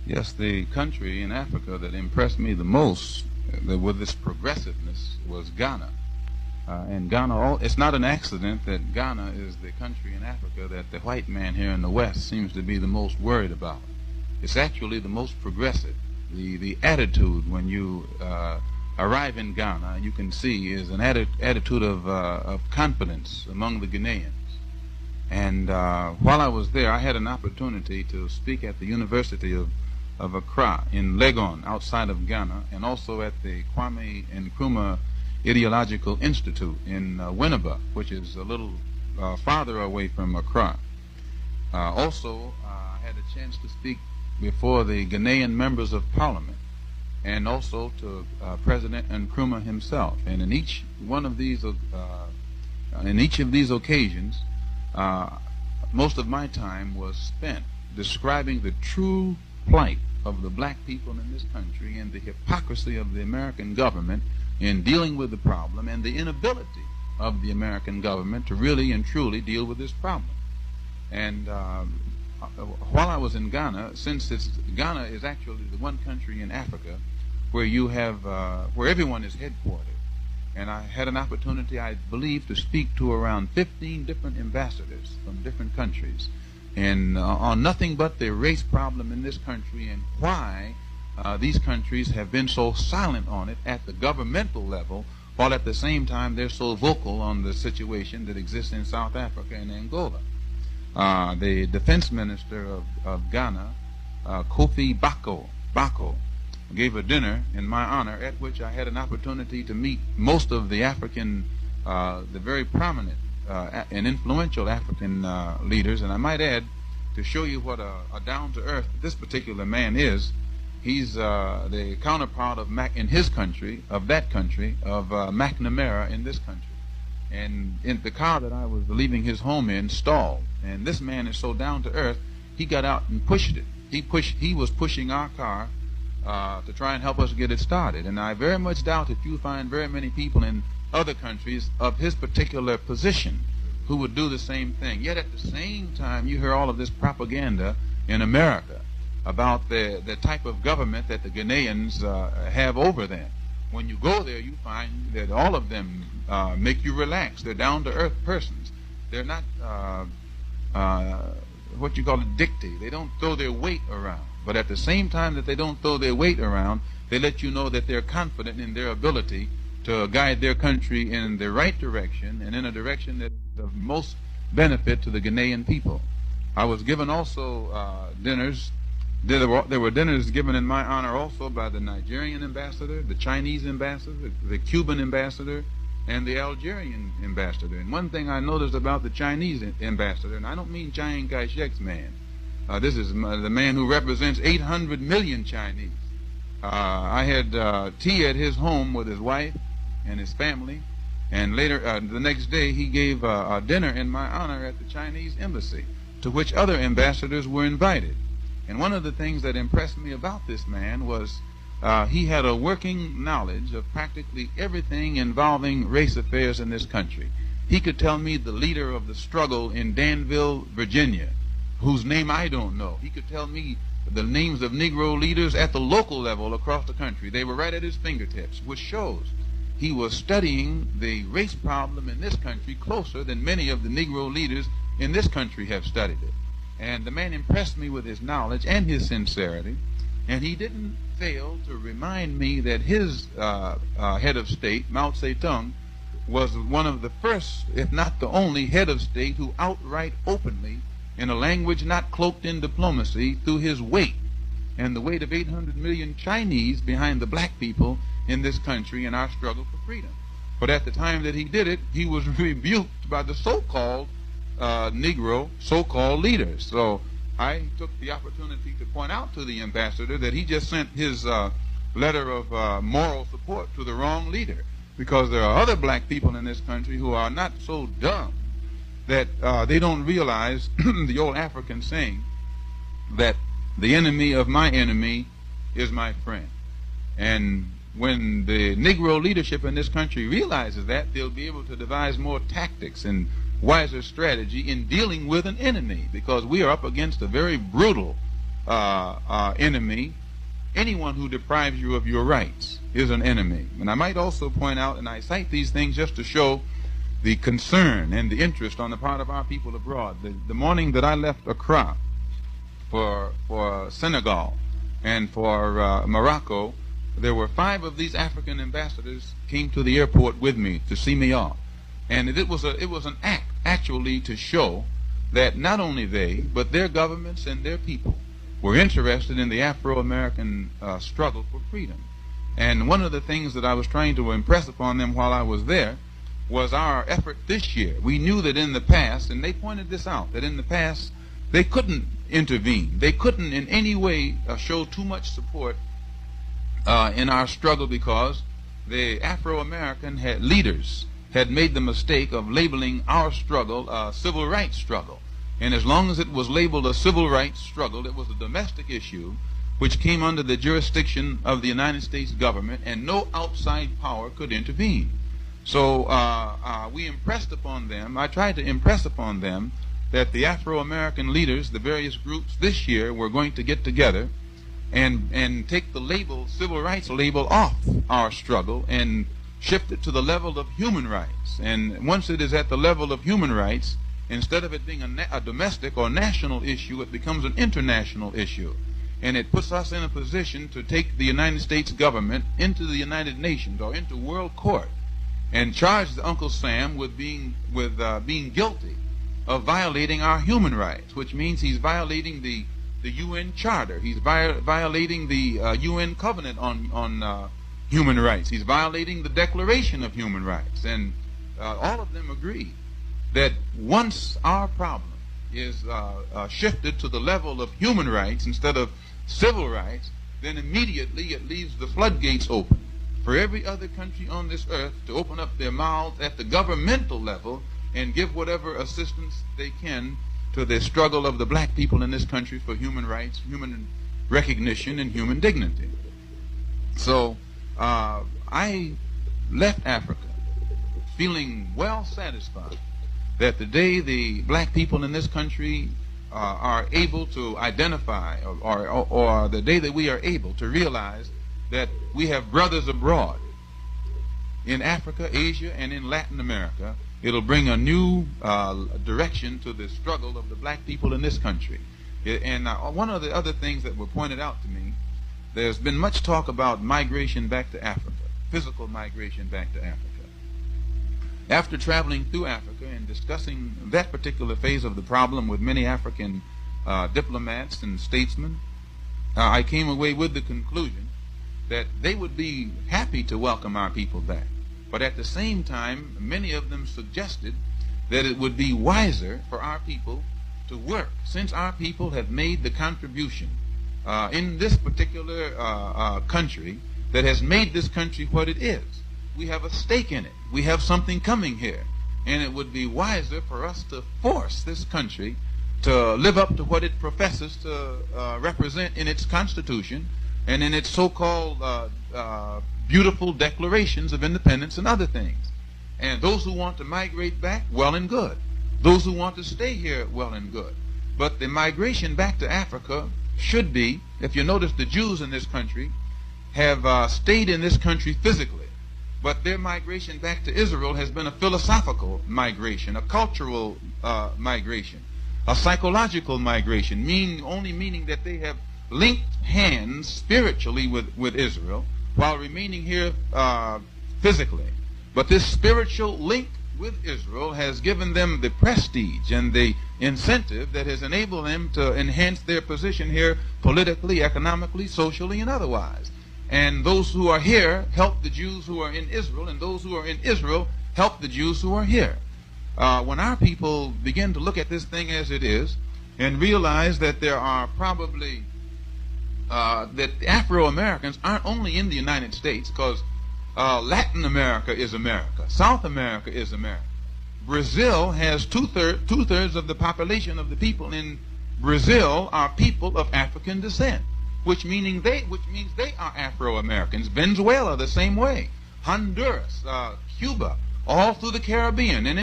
Yes, the country in Africa that impressed me the most with its progressiveness was Ghana. And Ghana, it's not an accident that Ghana is the country in Africa that the white man here in the West seems to be the most worried about. It's actually the most progressive. The attitude when you arrive in Ghana, you can see, is an attitude of confidence among the Ghanaians. And while I was there, I had an opportunity to speak at the University of Accra in Legon, outside of Ghana, and also at the Kwame Nkrumah Ideological Institute in Winneba, which is a little farther away from Accra. Also, I had a chance to speak before the Ghanaian members of parliament, and also to President Nkrumah himself. And in each of these occasions, most of my time was spent describing the true plight of the black people in this country and the hypocrisy of the American government in dealing with the problem, and the inability of the American government to really and truly deal with this problem. And while I was in Ghana, since Ghana is actually the one country in Africa where you have where everyone is headquartered, and I had an opportunity, I believe, to speak to around 15 different ambassadors from different countries, and on nothing but the race problem in this country, and why these countries have been so silent on it at the governmental level, while at the same time they're so vocal on the situation that exists in South Africa and Angola. The defense minister of Ghana, Kofi Bako, gave a dinner in my honor, at which I had an opportunity to meet most of the African, the very prominent and influential African leaders. And I might add, to show you what a down-to-earth this particular man is, he's the counterpart of in his country, of McNamara in this country. And in the car that I was leaving his home in stalled, and this man is so down to earth, he got out and pushed it. He was pushing our car to try and help us get it started. And I very much doubt if you find very many people in other countries of his particular position who would do the same thing. Yet at the same time, you hear all of this propaganda in America about the type of government that the Ghanaians have over them. When you go there, you find that all of them make you relax. They're down-to-earth persons. They're not what you call a dicty. They don't throw their weight around. But at the same time that they don't throw their weight around, they let you know that they're confident in their ability to guide their country in the right direction, and in a direction that is of most benefit to the Ghanaian people. I was given also dinners. There were dinners given in my honor also by the Nigerian ambassador, the Chinese ambassador, the Cuban ambassador, and the Algerian ambassador. And one thing I noticed about the Chinese ambassador, and I don't mean Chiang Kai-shek's man, this is the man who represents 800 million Chinese. I had tea at his home with his wife and his family, and later, the next day, he gave a dinner in my honor at the Chinese embassy, to which other ambassadors were invited. And one of the things that impressed me about this man was he had a working knowledge of practically everything involving race affairs in this country. He could tell me the leader of the struggle in Danville, Virginia, whose name I don't know. He could tell me the names of Negro leaders at the local level across the country. They were right at his fingertips, which shows he was studying the race problem in this country closer than many of the Negro leaders in this country have studied it. And the man impressed me with his knowledge and his sincerity, and he didn't fail to remind me that his head of state, Mao Zedong, was one of the first, if not the only, head of state who outright openly, in a language not cloaked in diplomacy, through his weight and the weight of 800 million Chinese behind the black people in this country in our struggle for freedom. But at the time that he did it, he was rebuked by the so-called Negro so-called leaders. So I took the opportunity to point out to the ambassador that he just sent his letter of moral support to the wrong leader, because there are other black people in this country who are not so dumb that they don't realize the old African saying that the enemy of my enemy is my friend. And when the Negro leadership in this country realizes that, they'll be able to devise more tactics and wiser strategy in dealing with an enemy, because we are up against a very brutal enemy. Anyone who deprives you of your rights is an enemy. And I might also point out, and I cite these things just to show the concern and the interest on the part of our people abroad. The morning that I left Accra for Senegal and for Morocco, there were 5 of these African ambassadors came to the airport with me to see me off. And it was an act actually to show that not only they, but their governments and their people were interested in the Afro-American struggle for freedom. And one of the things that I was trying to impress upon them while I was there was our effort this year. We knew that in the past, and they pointed this out, that in the past they couldn't intervene. They couldn't in any way show too much support in our struggle because the Afro-American leaders had made the mistake of labeling our struggle a civil rights struggle. And as long as it was labeled a civil rights struggle, it was a domestic issue which came under the jurisdiction of the United States government, and no outside power could intervene. So we impressed upon them, I tried to impress upon them that the Afro-American leaders, the various groups this year, were going to get together and take the label, civil rights label, off our struggle and shift it to the level of human rights. And once it is at the level of human rights, instead of it being a domestic or national issue, it becomes an international issue. And it puts us in a position to take the United States government into the United Nations or into world court and charge Uncle Sam with being guilty of violating our human rights, which means he's violating the UN Charter. He's violating the UN Covenant on human rights. He's violating the Declaration of Human Rights. And all of them agree that once our problem is shifted to the level of human rights instead of civil rights, then immediately it leaves the floodgates open for every other country on this earth to open up their mouths at the governmental level and give whatever assistance they can to the struggle of the black people in this country for human rights, human recognition, and human dignity. So I left Africa feeling well satisfied that the day the black people in this country are able to identify, or the day that we are able to realize that we have brothers abroad in Africa, Asia, and in Latin America, it'll bring a new direction to the struggle of the black people in this country. And one of the other things that were pointed out to me, there's been much talk about migration back to Africa, physical migration back to Africa. After traveling through Africa and discussing that particular phase of the problem with many African diplomats and statesmen, I came away with the conclusion that they would be happy to welcome our people back. But at the same time, many of them suggested that it would be wiser for our people to work, since our people have made the contribution in this particular country that has made this country what it is. We have a stake in it. We have something coming here. And it would be wiser for us to force this country to live up to what it professes to represent in its constitution and in its so-called beautiful declarations of independence and other things. And those who want to migrate back, well and good. Those who want to stay here, well and good. But the migration back to Africa should be, if you notice, the Jews in this country have stayed in this country physically, but their migration back to Israel has been a philosophical migration, a cultural migration, a psychological migration, meaning that they have linked hands spiritually with Israel while remaining here physically. But this spiritual link with Israel has given them the prestige and the incentive that has enabled them to enhance their position here politically, economically, socially, and otherwise. And those who are here help the Jews who are in Israel, and those who are in Israel help the Jews who are here. When our people begin to look at this thing as it is and realize that there are probably that Afro-Americans aren't only in the United States, because Latin America is America, South America is America. Brazil has two-thirds of the population of the people in Brazil are people of African descent, which means they are Afro-Americans. Venezuela the same way, Honduras, Cuba, all through the Caribbean, and